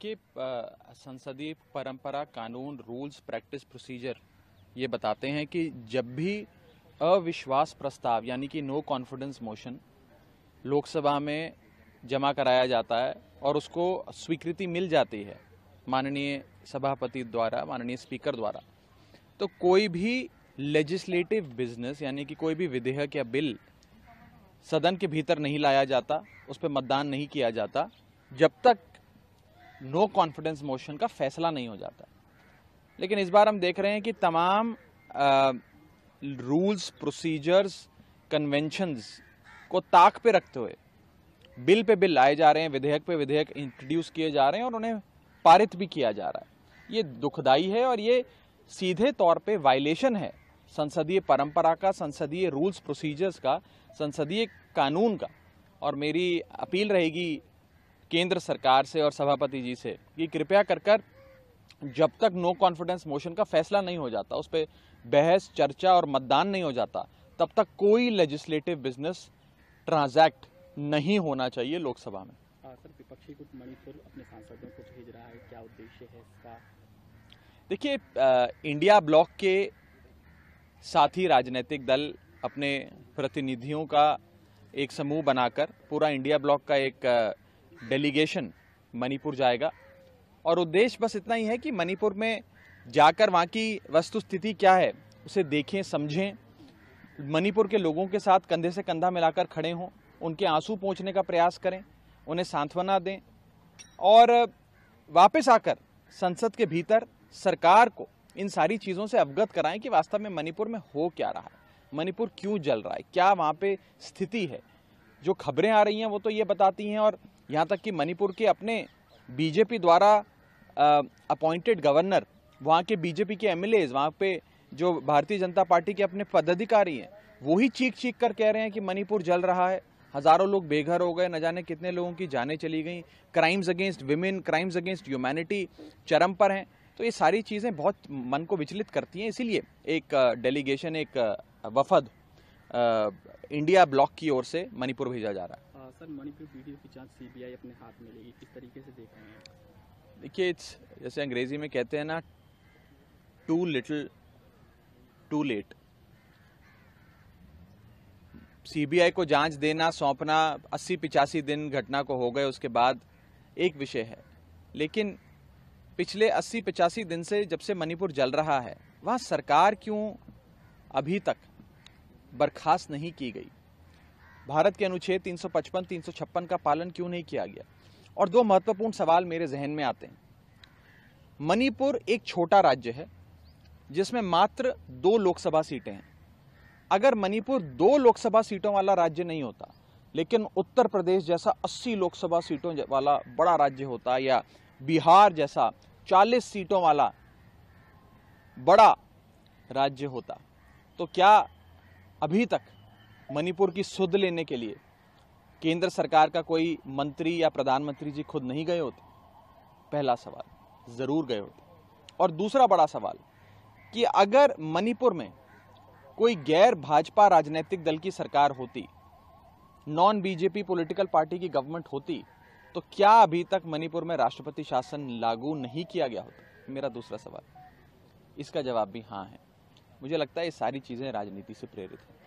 देखिए, संसदीय परंपरा, कानून, रूल्स, प्रैक्टिस, प्रोसीजर ये बताते हैं कि जब भी अविश्वास प्रस्ताव यानी कि नो कॉन्फिडेंस मोशन लोकसभा में जमा कराया जाता है और उसको स्वीकृति मिल जाती है माननीय सभापति द्वारा, माननीय स्पीकर द्वारा, तो कोई भी लेजिस्लेटिव बिजनेस यानी कि कोई भी विधेयक या बिल सदन के भीतर नहीं लाया जाता, उस पर मतदान नहीं किया जाता जब तक नो कॉन्फिडेंस मोशन का फैसला नहीं हो जाता। लेकिन इस बार हम देख रहे हैं कि तमाम रूल्स, प्रोसीजर्स, कन्वेंशंस को ताक पे रखते हुए बिल पे बिल लाए जा रहे हैं, विधेयक पे विधेयक इंट्रोड्यूस किए जा रहे हैं और उन्हें पारित भी किया जा रहा है। ये दुखदाई है और ये सीधे तौर पे वायलेशन है संसदीय परंपरा का, संसदीय रूल्स प्रोसीजर्स का, संसदीय कानून का। और मेरी अपील रहेगी केंद्र सरकार से और सभापति जी से कि कृपया कर जब तक नो कॉन्फिडेंस मोशन का फैसला नहीं हो जाता, उस पर बहस, चर्चा और मतदान नहीं हो जाता, तब तक कोई लेजिस्लेटिव बिजनेस ट्रांजैक्ट नहीं होना चाहिए लोकसभा में। सर, विपक्षी गुट मणिपुर अपने सांसदों को भेज रहा है, क्या उद्देश्य है इसका? देखिए, इंडिया ब्लॉक के साथी राजनीतिक दल अपने प्रतिनिधियों का एक समूह बनाकर पूरा इंडिया ब्लॉक का एक डेलीगेशन मणिपुर जाएगा और उद्देश्य बस इतना ही है कि मणिपुर में जाकर वहाँ की वस्तुस्थिति क्या है उसे देखें, समझें, मणिपुर के लोगों के साथ कंधे से कंधा मिलाकर खड़े हों, उनके आंसू पोंछने का प्रयास करें, उन्हें सांत्वना दें और वापस आकर संसद के भीतर सरकार को इन सारी चीज़ों से अवगत कराएं कि वास्तव में मणिपुर में हो क्या रहा है, मणिपुर क्यों जल रहा है, क्या वहाँ पे स्थिति है। जो खबरें आ रही हैं वो तो ये बताती हैं, और यहाँ तक कि मणिपुर के अपने बीजेपी द्वारा अपॉइंटेड गवर्नर, वहाँ के बीजेपी के एमएलएज, वहाँ पे जो भारतीय जनता पार्टी के अपने पदाधिकारी हैं, वो ही चीख चीख कर कह रहे हैं कि मणिपुर जल रहा है, हजारों लोग बेघर हो गए, न जाने कितने लोगों की जानें चली गई, crimes against women, crimes against humanity चरम पर हैं। तो ये सारी चीज़ें बहुत मन को विचलित करती हैं। इसीलिए एक डेलीगेशन, एक वफद इंडिया ब्लॉक की ओर से मणिपुर भेजा जा रहा है। सर, मणिपुर वीडियो की जांच सीबीआई अपने हाथ में लेगी, किस तरीके से देख रहे हैं? देखिए, जैसे अंग्रेजी में कहते हैं ना, too little too late. CBI को जांच देना, सौंपना 80-85 दिन घटना को हो गए उसके बाद एक विषय है, लेकिन पिछले 80-85 दिन से जब से मणिपुर जल रहा है, वहां सरकार क्यों अभी तक बर्खास्त नहीं की गई? भारत के अनुच्छेद 355, 356 का पालन क्यों नहीं किया गया? और दो महत्वपूर्ण सवाल मेरे जहन में आते हैं। मणिपुर एक छोटा राज्य है जिसमें मात्र 2 लोकसभा सीटें हैं। अगर मणिपुर 2 लोकसभा सीटों वाला राज्य नहीं होता, लेकिन उत्तर प्रदेश जैसा 80 लोकसभा सीटों वाला बड़ा राज्य होता, या बिहार जैसा 40 सीटों वाला बड़ा राज्य होता, तो क्या अभी तक मणिपुर की सुध लेने के लिए केंद्र सरकार का कोई मंत्री या प्रधानमंत्री जी खुद नहीं गए होते? पहला सवाल, जरूर गए होते। और दूसरा बड़ा सवाल कि अगर मणिपुर में कोई गैर भाजपा राजनीतिक दल की सरकार होती, नॉन बीजेपी पॉलिटिकल पार्टी की गवर्नमेंट होती, तो क्या अभी तक मणिपुर में राष्ट्रपति शासन लागू नहीं किया गया होता? मेरा दूसरा सवाल, इसका जवाब भी हाँ है। मुझे लगता है ये सारी चीजें राजनीति से प्रेरित हैं।